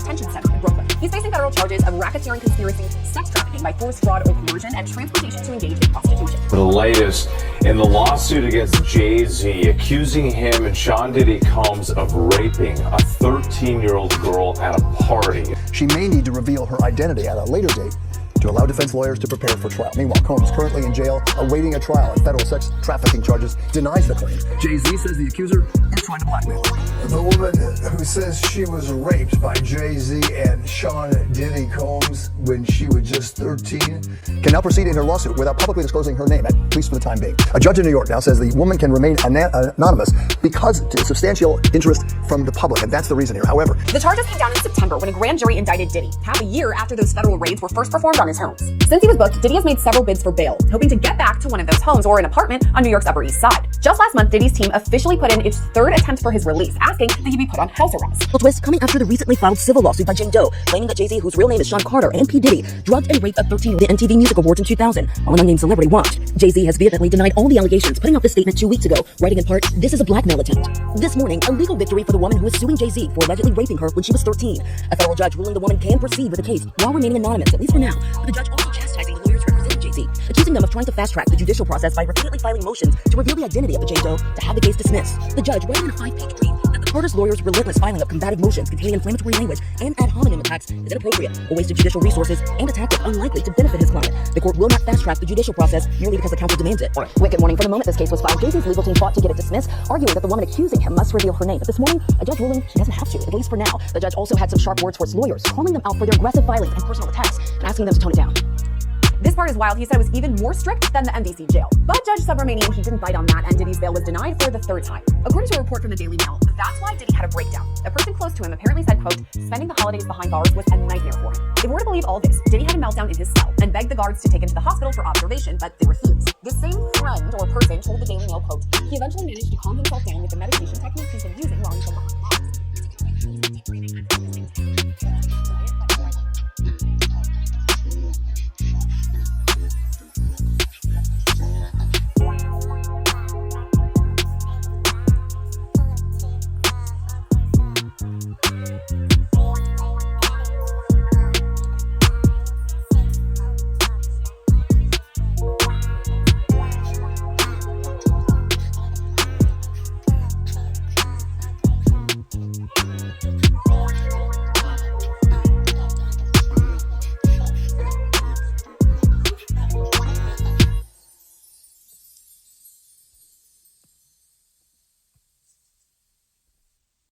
Detention Center in Brooklyn. He's facing federal charges of racketeering, conspiracy, sex trafficking by force, fraud, or coercion, and transportation to engage in prostitution. The latest in the lawsuit against Jay-Z, accusing him and Sean Diddy Combs of raping a 13-year-old girl at a party. She may need to reveal her identity at a later date to allow defense lawyers to prepare for trial. Meanwhile, Combs, currently in jail, awaiting a trial on federal sex trafficking charges, denies the claim. Jay-Z says the accuser is trying to blackmail her. The woman who says she was raped by Jay-Z and Sean Diddy Combs when she was just 13 can now proceed in her lawsuit without publicly disclosing her name, at least for the time being. A judge in New York now says the woman can remain anonymous because of substantial interest from the public, and that's the reason here. However, the charges came down in September when a grand jury indicted Diddy, half a year after those federal raids were first performed on his homes. Since he was booked, Diddy has made several bids for bail, hoping to get back to one of those homes or an apartment on New York's Upper East Side. Just last month, Diddy's team officially put in its third attempt for his release, asking that he be put on house arrest. A twist coming after the recently filed civil lawsuit by Jane Doe, claiming that Jay-Z, whose real name is Sean Carter, and P. Diddy drugged and raped a 13-year-old at the MTV Music Awards in 2000 while an unnamed celebrity watched. Jay-Z has vehemently denied all the allegations, putting out this statement 2 weeks ago, writing in part, "This is a blackmail attempt." This morning, a legal victory for the woman who is suing Jay-Z for allegedly raping her when she was 13. A federal judge ruling the woman can proceed with the case while remaining anonymous, at least for now. But the judge also chastising the lawyers representing Jay-Z, accusing them of trying to fast-track the judicial process by repeatedly filing motions to reveal the identity of the Jane Doe to have the case dismissed. The judge, writing in a 5-page brief, that the Carter's lawyers' relentless filing of combative motions containing inflammatory language and ad hominem attacks is inappropriate, a waste of judicial resources, and a tactic unlikely to benefit his client. The court will not fast-track the judicial process merely because the counsel demands it. Wicked warning: from the moment this case was filed, Jay-Z's legal team fought to get it dismissed, arguing that the woman accusing him must reveal her name. But this morning, a judge ruling she doesn't have to, at least for now. The judge also had some sharp words for his lawyers, calling them out for their aggressive filings and personal attacks, and asking them to tone it down. This part is wild. He said it was even more strict than the NBC jail. But Judge Subramanian, he didn't bite on that, and Diddy's bail was denied for the third time. According to a report from the Daily Mail, that's why Diddy had a breakdown. A person close to him apparently said, quote, "Spending the holidays behind bars was a nightmare for him." If we're to believe all this, Diddy had a meltdown in his cell and begged the guards to take him to the hospital for observation, but they refused. The same friend or person told the Daily Mail, quote, "He eventually managed to calm himself down with the meditation techniques he's been using while he's been behind bars."